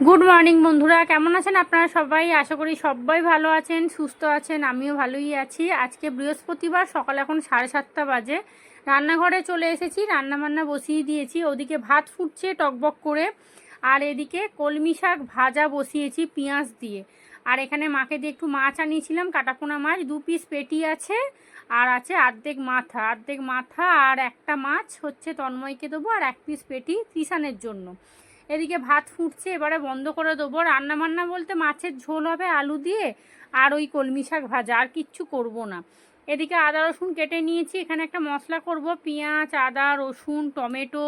Good morning বন্ধুরা, কেমন আছেন আপনারা সবাই? আশা করি সবাই ভালো আছেন, সুস্থ আছেন। আমিও ভালোই আছি। আজকে বৃহস্পতিবার, সকাল এখন 7:30 বাজে। রান্নাঘরে চলে এসেছি, রান্নাবান্না বসিয়ে দিয়েছি। ওদিকে ভাত ফুটছে টকবক করে, আর এদিকে কলমি শাক ভাজা বসিয়েছি পেঁয়াজ দিয়ে। আর এখানে মাকে দিয়ে একটু মাছ আনিয়েছিলাম, কাটাপোনা মাছ, 2 পিস পেটি আছে, আর আছে অর্ধেক মাথা আর একটা মাছ হচ্ছে তন্ময়কে দেবো, আর 1 পিস পেটি তিশানের জন্য। এদিকে ভাত ফুটছে, এবারে বন্ধ করে দেবো। রান্নাবান্না বলতে মাছের ঝোল হবে আলু দিয়ে, আর ওই কলমি শাক ভাজা, আর কিচ্ছু করব না। এদিকে আদা রসুন কেটে নিয়েছি, এখানে একটা মশলা করব। পেঁয়াজ, আদা রসুন, টমেটো,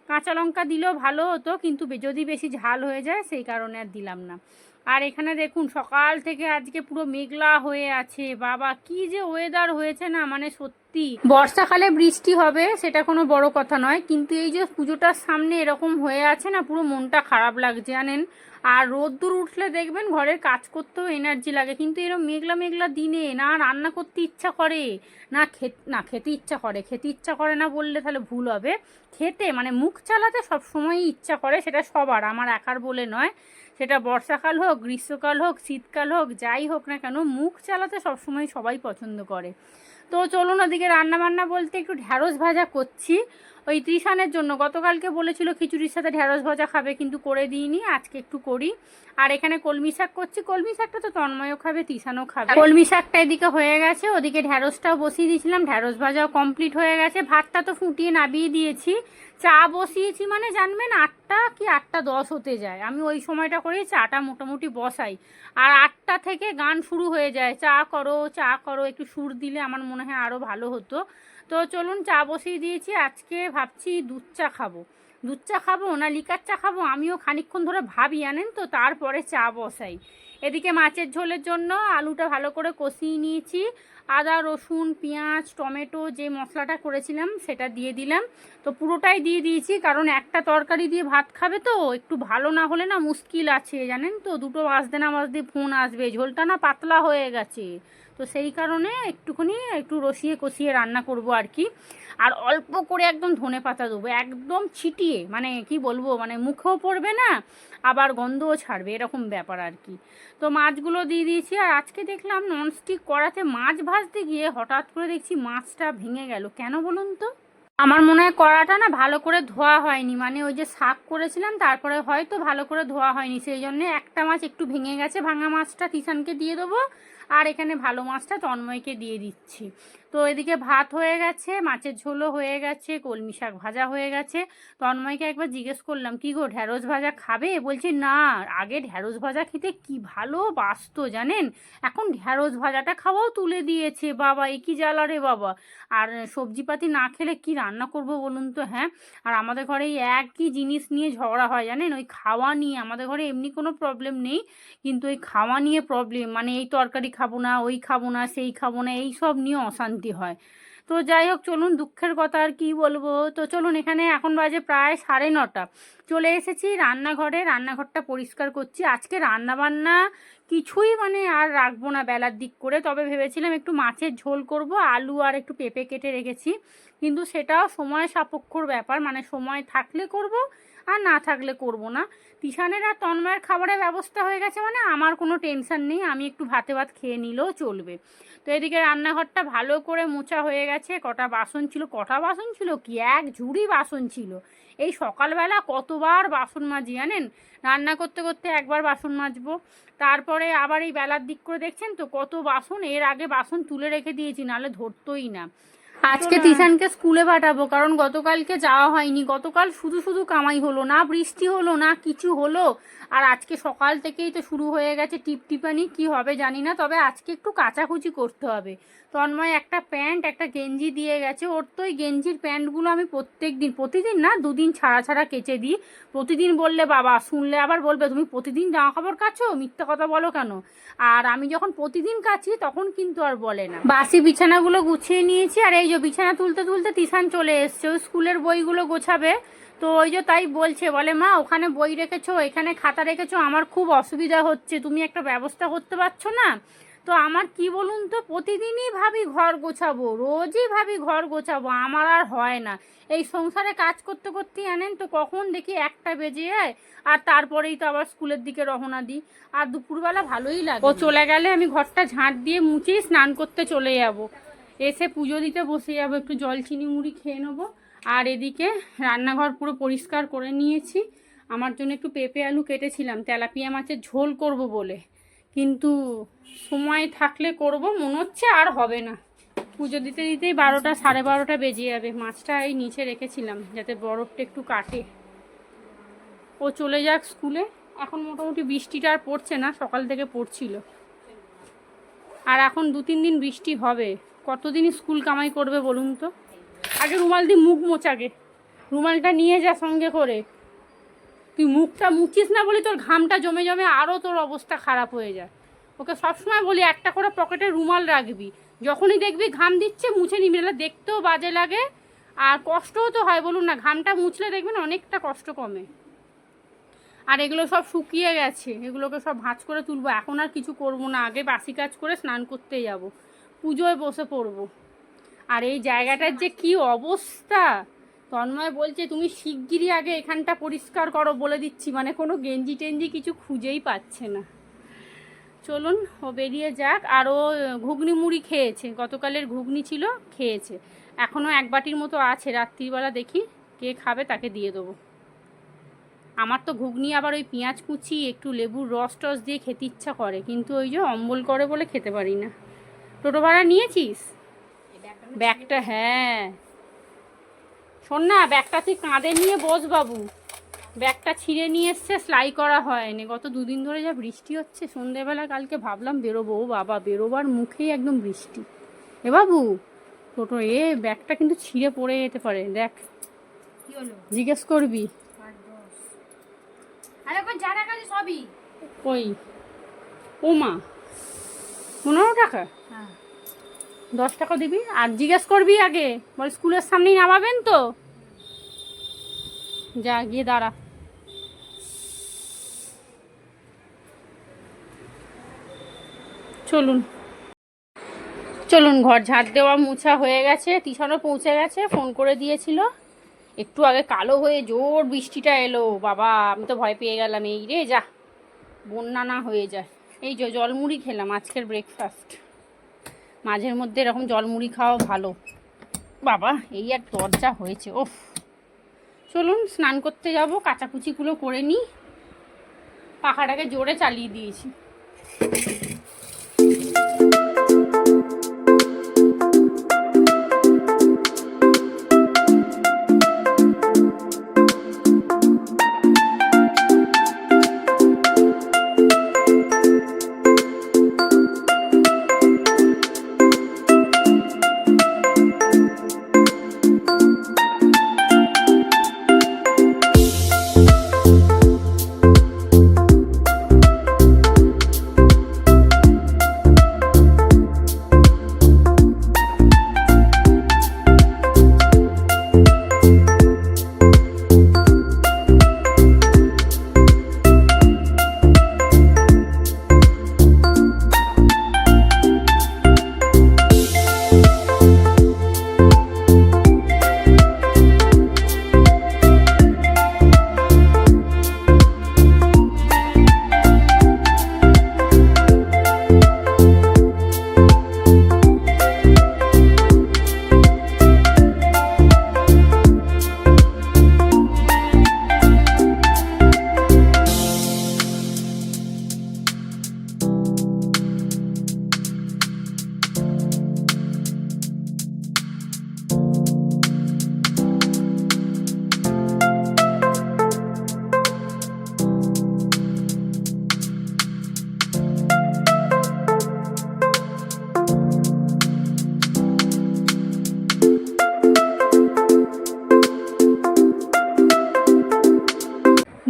কাঁচা লঙ্কা দিলেও ভালো হতো, কিন্তু যদি বেশি ঝাল হয়ে যায় সেই কারণে আর দিলাম না। আর এখানে দেখুন সকাল থেকে আজকে পুরো মেঘলা হয়ে আছে। বাবা কি যে ওয়েদার হয়েছে না, মানে সত্যি। বর্ষাকালে বৃষ্টি হবে সেটা কোনো বড় কথা নয়, কিন্তু এই যে পুজোটার সামনে এরকম হয়ে আছে না, পুরো মনটা খারাপ লাগছে জানেন। আর রোদ্দুর উঠলে দেখবেন ঘরের কাজ করতেও এনার্জি লাগে, কিন্তু এরকম মেঘলা মেঘলা দিনে না রান্না করতে ইচ্ছা করে, না খেতে ইচ্ছা করে না বললে তাহলে ভুল হবে। খেতে মানে মুখ চালাতে সব সময়ই ইচ্ছা করে, সেটা সবার, আমার একার বলে নয়। সেটা বর্ষাকাল হোক, গ্রীষ্মকাল হোক, শীতকাল হোক, যাই হোক না কেন, মুখ চালাতে সবসময় সবাই পছন্দ করে। তো চলুন, ওদিকে রান্নাবান্না বলতে একটু ঢ্যাঁড়স ভাজা করছি ওই ত্রিশানের জন্য। গতকালকে বলেছিল খিচুড়ির সাথে ঢ্যাঁড়স ভাজা খাবে, কিন্তু করে দিইনি, আজকে একটু করি। আর এখানে কলমি শাক করছি। কলমি শাকটা তো তন্ময়ও খাবে, তিশানও খাবে। কলমি শাকটা এদিকে হয়ে গেছে, ওদিকে ঢ্যাঁড়সটাও বসিয়ে দিয়েছিলাম, ঢ্যাঁড়স ভাজাও কমপ্লিট হয়ে গেছে। ভাতটা তো ফুটিয়ে নামিয়ে দিয়েছি। চা বসিয়েছি মানে জানবেন 8টা কি 8:10 হতে যায়। আমি ওই সময়টা করেই চাটা মোটামুটি বসাই, আর 8টা থেকে গান শুরু হয়ে যায়, চা করো চা করো। একটু সুর দিলে আমার মনে হয় আরও ভালো হতো। তো চলুন, চা বসিয়ে দিয়েছি। আজকে ভাবছি দুধ চা খাবো না লিকার চা খাবো, আমিও খানিকক্ষণ ধরে ভাবি জানেন তো, তারপরে চা বসাই। এদিকে মাছের ঝোলের জন্য আলুটা ভালো করে কষিয়ে নিয়েছি। আদা রসুন পেঁয়াজ টমেটো যে মশলাটা করেছিলাম সেটা দিয়ে দিলাম। তো পুরোটাই দিয়ে দিয়েছি, কারণ একটা তরকারি দিয়ে ভাত খাবে তো, একটু ভালো না হলে না মুশকিল আছে জানেন তো। দুটো বাজতে না বাজতে ফোন আসবে, ঝোলটা না পাতলা হয়ে গেছে। তো সেই কারণে একটু রসিয়ে কষিয়ে রান্না করব আর কি। আর অল্প করে একদম ধনেপাতা দেবো, একদম ছিটিয়ে, মানে কি বলবো, মানে মুখেও পড়বে না, আবার গন্ধও ছাড়বে, এরকম ব্যাপার আর কি। তো মাছগুলো দিয়ে দিয়েছি। আর আজকে দেখলাম ননস্টিক কড়াতে মাছ ভাজতে গিয়ে হঠাৎ করে দেখছি মাছটা ভেঙে গেল। কেন বলুন তো? আমার মনে হয় কড়াটা না ভালো করে ধোয়া হয়নি, মানে ওই যে শাক করেছিলাম তারপরে হয়তো ভালো করে ধোয়া হয়নি, সেই জন্যে একটা মাছ একটু ভেঙে গেছে। ভাঙা মাছটা তিশানকে দিয়ে দেবো, আর এখানে ভালো মাছটা তন্ময়কে দিয়ে দিচ্ছি। তো এদিকে ভাত হয়ে গেছে, মাছের ঝোলও হয়ে গেছে, কলমি শাক ভাজা হয়ে গেছে। তন্ময়কে একবার জিজ্ঞেস করলাম, কি গো ঢ্যাঁড়স ভাজা খাবে? বলছে না, আগে ঢ্যাঁড়স ভাজা খেতে কি ভালো বাসতো জানেন, এখন ঢ্যাঁড়স ভাজাটা খাওয়াও তুলে দিয়েছে। বাবা এ কি জ্বালা রে বাবা। আর সবজিপাতি না খেলে কি রান্না করব বলুন তো? হ্যাঁ, আর আমাদের ঘরে এই একই জিনিস নিয়ে ঝগড়া হয় জানেন, ওই খাওয়া নিয়ে। আমাদের ঘরে এমনি কোনো প্রবলেম নেই, কিন্তু ওই খাওয়া নিয়ে প্রবলেম, মানে এই তরকারি খাবো না, ওই খাবো না, সেই খাবো না, এই সব নিয়ে অশান্তি হয়। তো যাই হোক চলুন, দুঃখের কথা আর কি বলবো। তো চলুন, এখানে এখন বাজে প্রায় 9:30, চলে এসেছি রান্নাঘরে, রান্নাঘরটা পরিষ্কার করছি। আজকে রান্নাবান্না কিছুই মানে আর রাখবো না বেলার দিক করে, তবে ভেবেছিলাম একটু মাছের ঝোল করব, আলু আর একটু পেঁপে কেটে রেখেছি, কিন্তু সেটাও সময় সাপেক্ষর ব্যাপার, মানে সময় থাকলে করব আর না থাকলে করব না। তিশানের আর তন্ময়ের খাবারের ব্যবস্থা হয়ে গেছে, মানে আমার কোনো টেনশন নেই, আমি একটু ভাতে ভাত খেয়ে নিলেও চলবে। তো এদিকে রান্নাঘরটা ভালো করে মোছা হয়ে গেছে। কটা বাসন ছিল কি, এক ঝুড়ি বাসন ছিল। এই সকালবেলা কতবার বাসন মাজি জানেন, রান্না করতে করতে একবার বাসন মাজবো, তারপরে আবার এই বেলার দিক করে দেখছেন তো কত বাসন। এর আগে বাসন তুলে রেখে দিয়েছি, নাহলে ধরতোই না। আজকে তিশানকে স্কুলে পাঠাবো, কারণ গতকালকে যাওয়া হয়নি। গতকাল শুধু শুধু কামাই হলো, না বৃষ্টি হলো না কিছু হলো। আর আজকে সকাল থেকেই তো শুরু হয়ে গেছে টিপটিপানি, কি হবে জানি না। তবে আজকে একটু কাচাকুচি করতে হবে। তন্ময় একটা প্যান্ট একটা গেঞ্জি দিয়ে গেছে, ওর তো ওই গেঞ্জির প্যান্টগুলো আমি প্রতিদিন না 2 দিন ছাড়া ছাড়া কেচে দিই। প্রতিদিন বললে বাবা শুনলে আবার বলবে তুমি প্রতিদিন জামা কাপড় কাচো, মিথ্যা কথা বলো কেন। আর আমি যখন প্রতিদিন কাচি তখন কিন্তু আর বলে না। বাসি বিছানাগুলো গুছিয়ে নিয়েছি, আর এই যে বিছানা তুলতে তুলতে তিশান চলে এসছে, ওই স্কুলের বইগুলো গোছাবে। তো ওই যে তাই বলছে, বলে মা ওখানে বই রেখেছো, এখানে খাতা রেখেছো, আমার খুব অসুবিধা হচ্ছে, তুমি একটা ব্যবস্থা করতে পারছো না? তো আমার কি বলুন তো, প্রতিদিনই ভাবি ঘর গোছাবো, রোজই ভাবি ঘর গোছাবো, আমার আর হয় না। এই সংসারে কাজ করতে করতেই আনেন তো কখন দেখি 1টা বেজে যায়, আর তারপরেই তো আবার স্কুলের দিকে রওনা দিই। আর দুপুরবেলা ভালোই লাগে, ও চলে গেলে আমি ঘরটা ঝাঁট দিয়ে মুছেই স্নান করতে চলে যাব, এসে পুজো দিতে বসে যাবো, একটু জল চিনি মুড়ি খেয়ে নেবো। আর এদিকে রান্নাঘর পুরো পরিষ্কার করে নিয়েছি। আমার জন্য একটু পেঁপে আলু কেটেছিলাম তেলাপিয়া মাছের ঝোল করব বলে, কিন্তু সময় থাকলে করব, মনে হচ্ছে আর হবে না। পুজো দিতে দিতেই 12টা 12:30 বেজে যাবে। মাছটা এই নিচে রেখেছিলাম যাতে বরফটা একটু কাটে। ও চলে যাক স্কুলে। এখন মোটামুটি বৃষ্টিটা আর পড়ছে না, সকাল থেকে পড়ছিল। আর এখন 2-3 দিন বৃষ্টি হবে, কতদিন স্কুল কামাই করবে বলুন তো। আগে রুমাল দিয়ে মুখ মোচাগে, রুমালটা নিয়ে যা সঙ্গে করে। তুই মুখটা মুছিস না বলি তোর ঘামটা জমে জমে আরও তোর অবস্থা খারাপ হয়ে যায়। ওকে সবসময় বলি একটা করে পকেটে রুমাল রাখবি, যখনই দেখবি ঘাম দিচ্ছে মুছে নিবি, নাহলে দেখতেও বাজে লাগে আর কষ্টও তো হয় বলুন না। ঘামটা মুছলে দেখবেন অনেকটা কষ্ট কমে। আর এগুলো সব শুকিয়ে গেছে, এগুলোকে সব ভাঁজ করে তুলবো। এখন আর কিছু করব না, আগে বাসি কাজ করে স্নান করতে যাব, পুজোয় বসে পড়বো। আর এই জায়গাটার যে কি অবস্থা, তন্ময় বলছে তুমি শিগগিরই আগে এখানটা পরিষ্কার করো, বলে দিচ্ছি, মানে কোনো গেঞ্জি টেঞ্জি কিছু খুঁজেই পাচ্ছে না। চলুন ও বেরিয়ে যাক। আর ও ঘুগনি মুড়ি খেয়েছে, গতকালের ঘুগনি ছিল, খেয়েছে। এখনও 1 বাটির মতো আছে, রাত্রিবেলা দেখি কে খাবে তাকে দিয়ে দেবো। আমার তো ঘুগনি আবার ওই পেঁয়াজ কুচি একটু লেবুর রস টস দিয়ে খেতে ইচ্ছা করে, কিন্তু ওই যে অম্বল করে বলে খেতে পারি না। টোটো ভাড়া নিয়েছিস? ব্যাগটা, হ্যাঁ শোন না, ব্যাগটা তুই কাঁধে নিয়ে বস বাবু। ব্যাগটা ছিঁড়ে নিয়ে এসছে, সেলাই করা হয়নি। গত 2 দিন ধরে যা বৃষ্টি হচ্ছে, সন্ধেবেলা কালকে ভাবলাম বেরোবো, ও বাবা বেরোবার মুখেই একদম বৃষ্টি। এ বাবু টোটো, ব্যাগটা কিন্তু ছিঁড়ে পড়ে যেতে পারে, দেখ কি হলো, জিজ্ঞেস করবি। সবই ওই ও মা 15 টাকা, 10 টাকা দিবি। আর জিজ্ঞেস করবি আগে, বল স্কুলের সামনেই নামাবেন তো, যা গিয়ে দাঁড়া। চলুন চলুন, ঘর ঝাড় দেওয়া মোছা হয়ে গেছে, টিউশনও পৌঁছে গেছে, ফোন করে দিয়েছিল। একটু আগে কালো হয়ে জোর বৃষ্টিটা এলো, বাবা আমি তো ভয় পেয়ে গেলাম। এই রে যা, বন্যা না হয়ে যায়। এই যে জলমুড়ি খেলাম আজকের ব্রেকফাস্ট, মাঝের মধ্যে এরকম জলমুড়ি খাওয়া ভালো। বাবা এই আর দরজা হয়েছে, ওফ। চলুন স্নান করতে যাব, কাচাকুচিগুলো করে নিই। পাখাটাকে জোরে চালিয়ে দিয়েছি।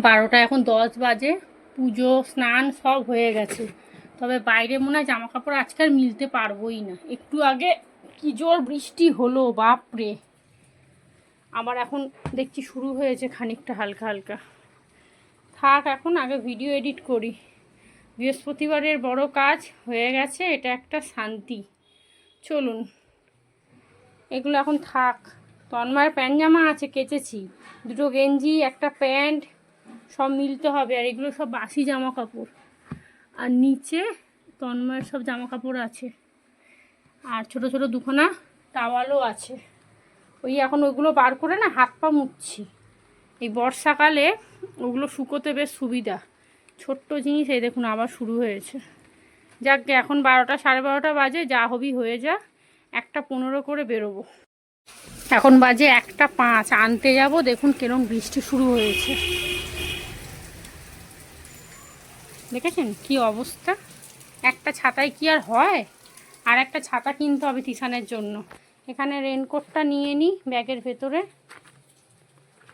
বারোটা এখন 10 বাজে, পুজো স্নান সব হয়ে গেছে। তবে বাইরে মনে হয় জামা কাপড় আজকে আর মিলতে পারবোই না। একটু আগে কি জোর বৃষ্টি হলো, বাপরে। আবার এখন দেখছি শুরু হয়েছে খানিকটা হালকা হালকা। থাক, এখন আগে ভিডিও এডিট করি। বৃহস্পতিবারের বড় কাজ হয়ে গেছে, এটা একটা শান্তি। চলুন, এগুলো এখন থাক। তন্ময়ের প্যান্ট জামা আছে, কেচেছি, দুটো গেঞ্জি, একটা প্যান্ট, সব মিলতে হবে। আর এগুলো সব বাসি জামা কাপড়। আর নিচে তন্ময়ের সব জামা কাপড় আছে, আর ছোট ছোট দুখানা টাওয়ালও আছে। ওই এখন ওইগুলো বার করে না হাত পা মুছছি। এই বর্ষাকালে ওগুলো শুকোতে বেশ সুবিধা। ছোট্ট জিনিস, এই দেখুন আবার শুরু হয়েছে। যাক, এখন 12টা 12:30 বাজে, যা হবি হয়ে যা। 1:15 করে বেরোবো। এখন বাজে 1:05, আনতে যাব। দেখুন কিরম বৃষ্টি শুরু হয়েছে, দেখেছেন কি অবস্থা। একটা ছাতায় কি আর হয়? আর একটা ছাতা কিনতে হবে তিশানের জন্য। এখানে রেনকোটটা নিয়ে নিই ব্যাগের ভেতরে।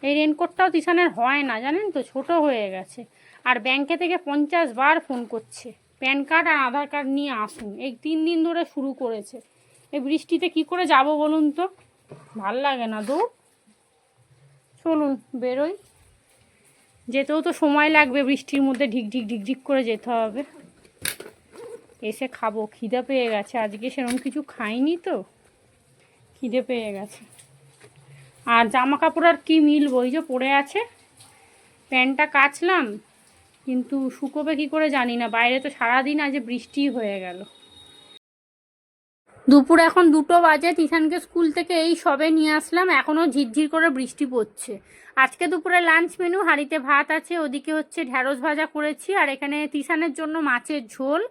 এই রেনকোটটাও তিশানের হয় না, জানেন তো, ছোট হয়ে গেছে। আর ব্যাংকে থেকে 50 বার ফোন করছে, প্যান কার্ড আর আধার কার্ড নিয়ে আসুন। এই 3 দিন ধরে শুরু করেছে। এই বৃষ্টিতে কি করে যাব বলুন তো, ভাল লাগে না। চলুন বেরোই। যেতেও তো সময় লাগবে, বৃষ্টির মধ্যে ঢিকঢিক ঢিকঢিক করে যেতে হবে। এসে খাবো, খিদে পেয়ে গেছে। আজকে সেরকম কিছু খাইনি তো, খিদে পেয়ে গেছে। আর জামা কাপড় আর কি মিলবো, ওই যে পড়ে আছে। প্যান্টটা কাচলাম, কিন্তু শুকোবে কি করে জানি না। বাইরে তো সারাদিন আজ বৃষ্টি হয়ে গেল। দুপুর এখন 2টো বাজে। তিশানকে স্কুল থেকে এই সবে নিয়ে আসলাম, এখনও ঝিরঝির করে বৃষ্টি পড়ছে। আজকে দুপুরে লাঞ্চ মেনু, হাঁড়িতে ভাত আছে, ওদিকে হচ্ছে ঢ্যাঁড়স ভাজা করেছি, আর এখানে তিশানের জন্য মাছের ঝোল,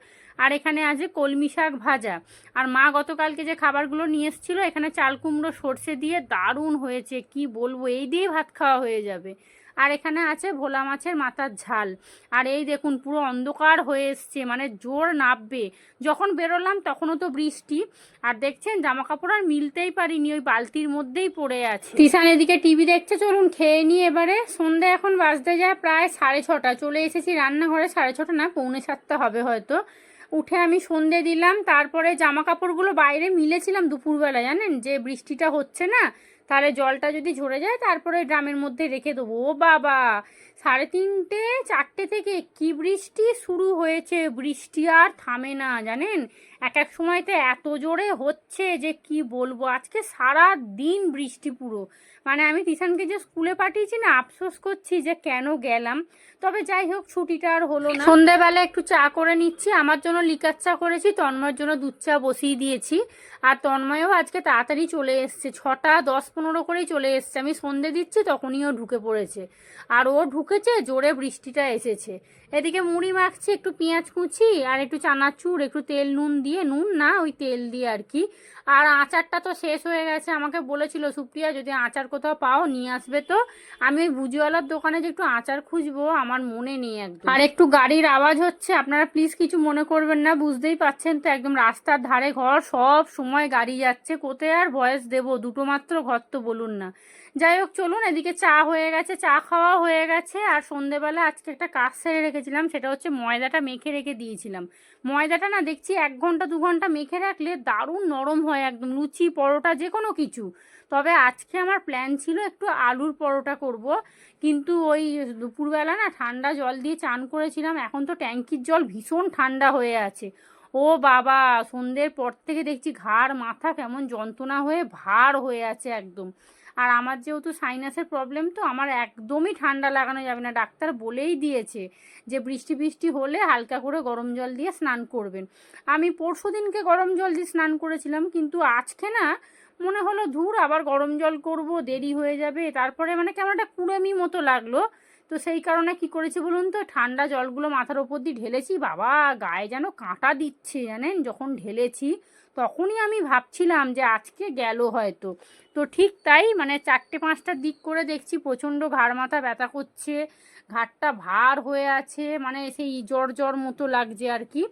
আর এখানে আছে কলমি শাক ভাজা। আর মা গতকালকে যে খাবারগুলো নিয়ে এসেছিলো, এখানে চাল কুমড়ো সর্ষে দিয়ে দারুণ হয়েছে, কি বলবো, এই দিয়ে ভাত খাওয়া হয়ে যাবে। আর এখানে আছে ভোলা মাছের মাথার ঝাল। আর এই দেখুন পুরো অন্ধকার হয়ে এসছে, মানে জোর নামবে। যখন বেরোলাম তখনও তো বৃষ্টি। আর দেখছেন জামা কাপড় আর মিলতেই পারিনি, ওই বালতির মধ্যেই পড়ে আছে। তিশান এদিকে টিভি দেখছে, চলুন খেয়ে নিই এবারে। সন্ধ্যা এখন বাজতে যায় প্রায় 6:30। চলে এসেছি রান্নাঘরে, 6:30 না, 6:45 হবে হয়তো। উঠে আমি সন্ধে দিলাম, তারপরে জামা কাপড়গুলো বাইরে মিলেছিলাম দুপুরবেলা, জানেন, যে বৃষ্টিটা হচ্ছে না, তাহলে জলটা যদি ঝরে যায় তারপরে ড্রামের মধ্যে রেখে দেবো। ও বাবা, 3:30 4টে থেকে কি বৃষ্টি শুরু হয়েছে। বৃষ্টি আর থামে না, জানেন। এক এক সময়তে এত জোরে হচ্ছে যে কি বলবো। আজকে সারা দিন বৃষ্টি পুরো। মানে আমি তিশানকে যে স্কুলে পাঠিয়েছি না, আফসোস করছি যে কেন গেলাম। তবে যাই হোক, ছুটিটা আর হলো না। সন্ধ্যাবেলা একটু চা করে নিচ্ছি। আমার জন্য লিকার চা করেছি, তন্ময়ের জন্য দুধ চা বসিয়ে দিয়েছি। আর তন্ময়ও আজকে তাড়াতাড়ি চলে এসছে, 6:10-15 করেই চলে এসছে। আমি সন্ধে দিচ্ছি তখনই ও ঢুকে পড়েছে। আর ও ঢুকেছে, জোরে বৃষ্টিটা এসেছে। এদিকে মুড়ি মাখছি, একটু পেঁয়াজ কুচি আর একটু চানাচুর, একটু তেল নুন দিয়ে, নুন না ওই তেল দিয়ে আর কি। আর আচারটা তো শেষ হয়ে গেছে। আমাকে বলেছিল সুপ্রিয়া, যদি আচার কোথাও পাও নিয়ে আসবে। তো আমি ওই ভুজিওয়ালার দোকানে যে একটু আচার খুঁজবো, আমার মনে নেই একদম। আর একটু গাড়ির আওয়াজ হচ্ছে, আপনারা প্লিজ কিছু মনে করবেন না, বুঝতেই পাচ্ছেন তো, একদম রাস্তার ধারে ঘর, সব সময় গাড়ি যাচ্ছে। কোথায় আর ভয়েস দেবো, দুটো মাত্র ঘর তো বলুন না। যাই হোক চলুন, এদিকে চা হয়ে গেছে, চা খাওয়া হয়ে গেছে। আর সন্ধেবেলা আজকে একটা কাজ সেরে রেখেছিলাম, সেটা হচ্ছে ময়দাটা মেখে রেখে দিয়েছিলাম। ময়দাটা না দেখছি 1 ঘন্টা 2 ঘন্টা মেখে রাখলে দারুণ নরম হয় একদম, লুচি পরোটা যে কোনো কিছু। তবে আজকে আমার প্ল্যান ছিল একটু আলুর পরোটা করব, কিন্তু ওই দুপুরবেলা না ঠান্ডা জল দিয়ে চান করেছিলাম। এখন তো ট্যাঙ্কির জল ভীষণ ঠান্ডা হয়ে আছে। ও বাবা, সন্ধ্যের পর থেকে দেখছি ঘাড় মাথা কেমন যন্ত্রণা হয়ে ভার হয়ে আছে একদম। আর আমার যেহেতু সাইনাসের প্রবলেম, তো আমার একদমই ঠান্ডা লাগানো যাবে না। ডাক্তার বলেই দিয়েছে যে বৃষ্টি বৃষ্টি হলে হালকা করে গরম জল দিয়ে স্নান করবেন। আমি পরশু দিনকে গরম জল দিয়ে স্নান করেছিলাম, কিন্তু আজকে না মনে হলো ধুর আবার গরম জল করব, দেরি হয়ে যাবে। তারপরে মানে কেমন একটা কুড়েমি মতো লাগলো। তো সেই কারণে কি করেছি বলুন তো, ঠান্ডা জলগুলো মাথার ওপর দিয়ে ঢেলেছি। বাবা, গায়ে যেন কাঁটা দিচ্ছে, জানেন। যখন ঢেলেছি তখনই আমি ভাবছিলাম যে আজকে গেল হয়তো। তো ঠিক তাই, মানে 4টে-5টার দিক করে দেখছি প্রচণ্ড ঘাড় মাথা ব্যথা করছে, ঘাড়টা ভার হয়ে আছে, মানে সেই জ্বর জ্বর মতো লাগছে আর কি।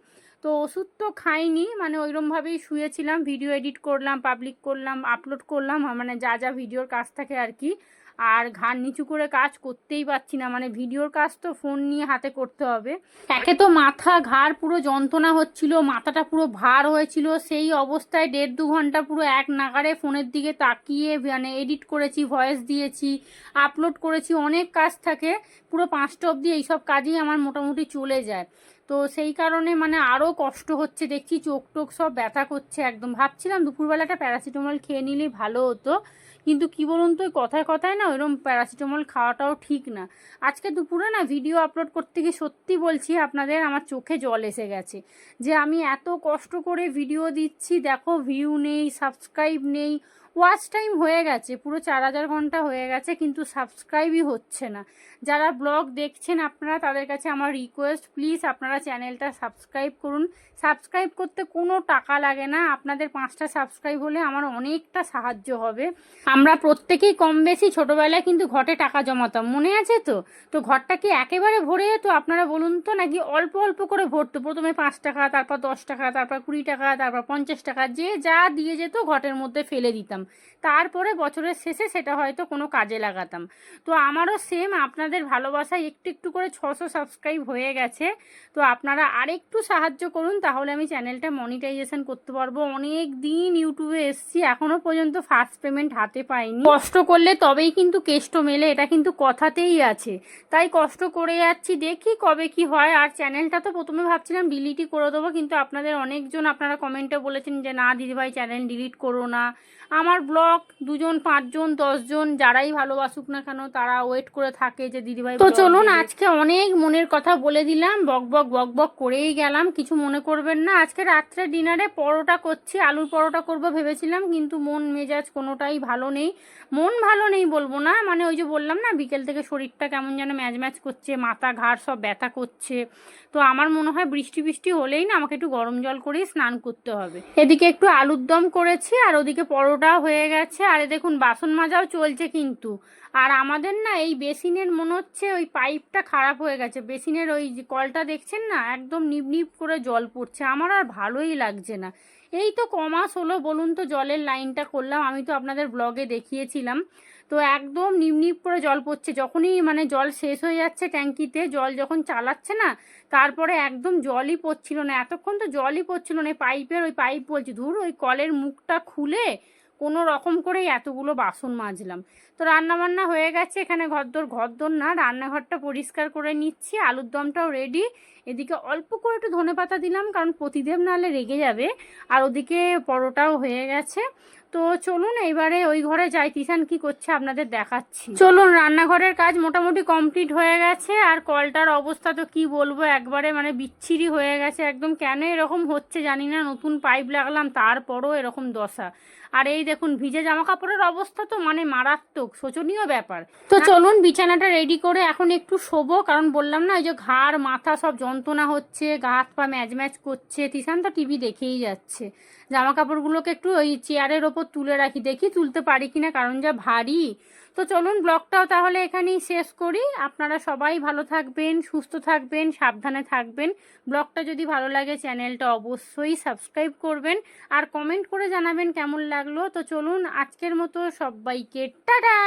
তো ওষুধ তো খাইনি, মানে ওইরকমভাবেই শুয়েছিলাম, ভিডিও এডিট করলাম, পাবলিক করলাম, আপলোড করলাম, মানে যা যা ভিডিওর কাজ থাকে আর কি। আর ঘাড় নিচু করে কাজ করতেই পারছি না, মানে ভিডিওর কাজ তো ফোন নিয়ে হাতে করতে হবে। একে তো মাথা ঘাড় পুরো যন্ত্রণা হচ্ছিল, মাথাটা পুরো ভার হয়েছিল। সেই অবস্থায় 1.5-2 ঘন্টা পুরো এক নাগাড়ে ফোনের দিকে তাকিয়ে মানে এডিট করেছি, ভয়েস দিয়েছি, আপলোড করেছি, অনেক কাজ থাকে। পুরো 5টা অবধি এইসব কাজেই আমার মোটামুটি চলে যায়। তো সেই কারণে মানে আরও কষ্ট হচ্ছে, দেখছি চোখ টোক সব ব্যথা করছে একদম। ভাবছিলাম দুপুরবেলাটা প্যারাসিটামল খেয়ে নিলেই ভালো হতো, কিন্তু কি বলুন তো, ওই কথায় কথায় না ওইরকম প্যারাসিটামল খাওয়াটাও ঠিক না। আজকে দুপুরে না ভিডিও আপলোড করতে গিয়ে সত্যি বলছি আপনাদের আমার চোখে জল এসে গেছে, যে আমি এত কষ্ট করে ভিডিও দিচ্ছি, দেখো ভিউ নেই, সাবস্ক্রাইব নেই, ওয়াচ টাইম হয়ে গেছে পুরো 4000 ঘন্টা হয়ে গেছে, কিন্তু সাবস্ক্রাইবই হচ্ছে না। যারা ব্লগ দেখছেন আপনারা, তাদের কাছে আমার রিকোয়েস্ট, প্লিজ আপনারা চ্যানেলটা সাবস্ক্রাইব করুন। সাবস্ক্রাইব করতে কোনো টাকা লাগে না, আপনাদের 5টা সাবস্ক্রাইব হলে আমার অনেকটা সাহায্য হবে। আমরা প্রত্যেকেই কম বেশি ছোটোবেলায় কিন্তু ঘটে টাকা জমাতাম, মনে আছে তো? তো ঘরটা কি একেবারে ভরে যেত আপনারা বলুন তো, নাকি অল্প অল্প করে ভরতো? প্রথমে 5 টাকা, তারপর 10 টাকা, তারপর 20 টাকা, তারপর 50 টাকা, যে যা দিয়ে যেত ঘটের মধ্যে ফেলে দিতাম, তারপরে বছরের শেষে সেটা হয়তো কোনো কাজে লাগাতাম। তো আমারও সেম আপনাদের ভালোবাসায় একটু একটু করে 600 সাবস্ক্রাইব হয়ে গেছে। তো আপনারা আরেকটু সাহায্য করুন, তাহলে আমি চ্যানেলটা মনিটাইজেশন করতে পারবো। অনেক দিন ইউটিউবে এসছি, এখনও পর্যন্ত ফার্স্ট পেমেন্ট হাতে পাইনি। কষ্ট করলে তবেই কিন্তু কেষ্ট মেলে, এটা কিন্তু কথাতেই আছে, তাই কষ্ট করে যাচ্ছি, দেখি কবে কি হয়। আর চ্যানেলটা তো প্রথমে ভাবছিলাম ডিলিটই করে দেবো, কিন্তু আপনাদের অনেকজন আপনারা কমেন্টে বলেছেন যে না দিদিভাই চ্যানেল ডিলিট করো না। আমার ব্লগ 2 জন 5 জন 10 জন যারাই ভালোবাসুক না কেন, তারা ওয়েট করে থাকে যে দিদিভাই। তো চলুন আজকে অনেক মনের কথা বলে দিলাম, বক বক বক বক করেই গেলাম, কিছু মনে করবেন না। আজকে রাত্রে ডিনারে পরোটা করছি, আলুর পরোটা করবো ভেবেছিলাম, কিন্তু মন মেজাজ কোনোটাই ভালো নেই। মন ভালো নেই বলবো না, মানে ওই যে বললাম না বিকেল থেকে শরীরটা কেমন যেন ম্যাজ ম্যাজ করছে, মাথা ঘাড় সব ব্যথা করছে। তো আমার মনে হয় বৃষ্টি বৃষ্টি হলেই না আমাকে একটু গরম জল করেই স্নান করতে হবে। এদিকে একটু আলুর দম করেছি, আর ওদিকে পরোটাও হয়ে গেছে, আর দেখুন বাসন মাজাও চলছে কিন্তু। আর আমাদের না এই বেসিনের মনে হচ্ছে ওই পাইপটা খারাপ হয়ে গেছে, বেসিনের ওই কলটা দেখছেন না একদম নিপ নিপ করে জল পড়ছে, আমার আর ভালোই লাগছে না। এই তো কমাস হলো বলুন তো জলের লাইনটা করলাম, আমি তো আপনাদের ব্লগে দেখিয়েছিলাম। তো একদম নিপ নিপ করে জল পড়ছে, যখনই মানে জল শেষ হয়ে যাচ্ছে ট্যাঙ্কিতে, জল যখন চালাচ্ছে না, তারপরে একদম জলই পড়ছিল না, এতক্ষণ তো জলই পড়ছিল না। পাইপের ওই পাইপ বলছি, ধুর, ওই কলের মুখটা খুলে কোনো রকম করেই এতগুলো বাসন মাজলাম। তো রান্নাবান্না হয়ে গেছে, এখানে ঘরদোর না, রান্নাঘরটা পরিষ্কার করে নিচ্ছি, আলুর দমটাও রেডি। এদিকে অল্প করে একটু ধনেপাতা দিলাম, কারণ প্রতিদেব নাহলে রেগে যাবে। আর ওদিকে পরোটাও হয়ে গেছে। তো চলুন এবারে ওই ঘরে যাই, তিশান কি করছে আপনাদের দেখাচ্ছি। চলুন, রান্নাঘরের কাজ মোটামুটি কমপ্লিট হয়ে গেছে। আর কলটার অবস্থা তো কি বলবো, একবারে মানে বিচ্ছিরি হয়ে গেছে একদম। কেন এরকম হচ্ছে জানি না, নতুন পাইপ লাগালাম তারপরও এরকম দশা। আর এই দেখুন ভিজে জামা কাপড়ের অবস্থা তো মানে মারাত্মক, শোচনীয় ব্যাপার। তো চলুন বিছানাটা রেডি করে এখন একটু শোবো, কারণ বললাম না ওই যে ঘাড় মাথা সব যন্ত্রণা হচ্ছে, গা হাত পা ম্যাজ ম্যাজ করছে। তিশান তো টিভি দেখেই যাচ্ছে। জামা কাপড়গুলোকে একটু ওই চেয়ারের ওপর তুলে রাখি, দেখি তুলতে পারি কিনা, কারণ যা ভারী। তো চলুন ব্লগটাও তাহলে এখানেই শেষ করি। আপনারা সবাই ভালো থাকবেন, সুস্থ থাকবেন, সাবধানে থাকবেন। ব্লগটা যদি ভালো লাগে চ্যানেলটা অবশ্যই সাবস্ক্রাইব করবেন, আর কমেন্ট করে জানাবেন কেমন লাগলো। তো চলুন আজকের মতো সবাইকে টাটা।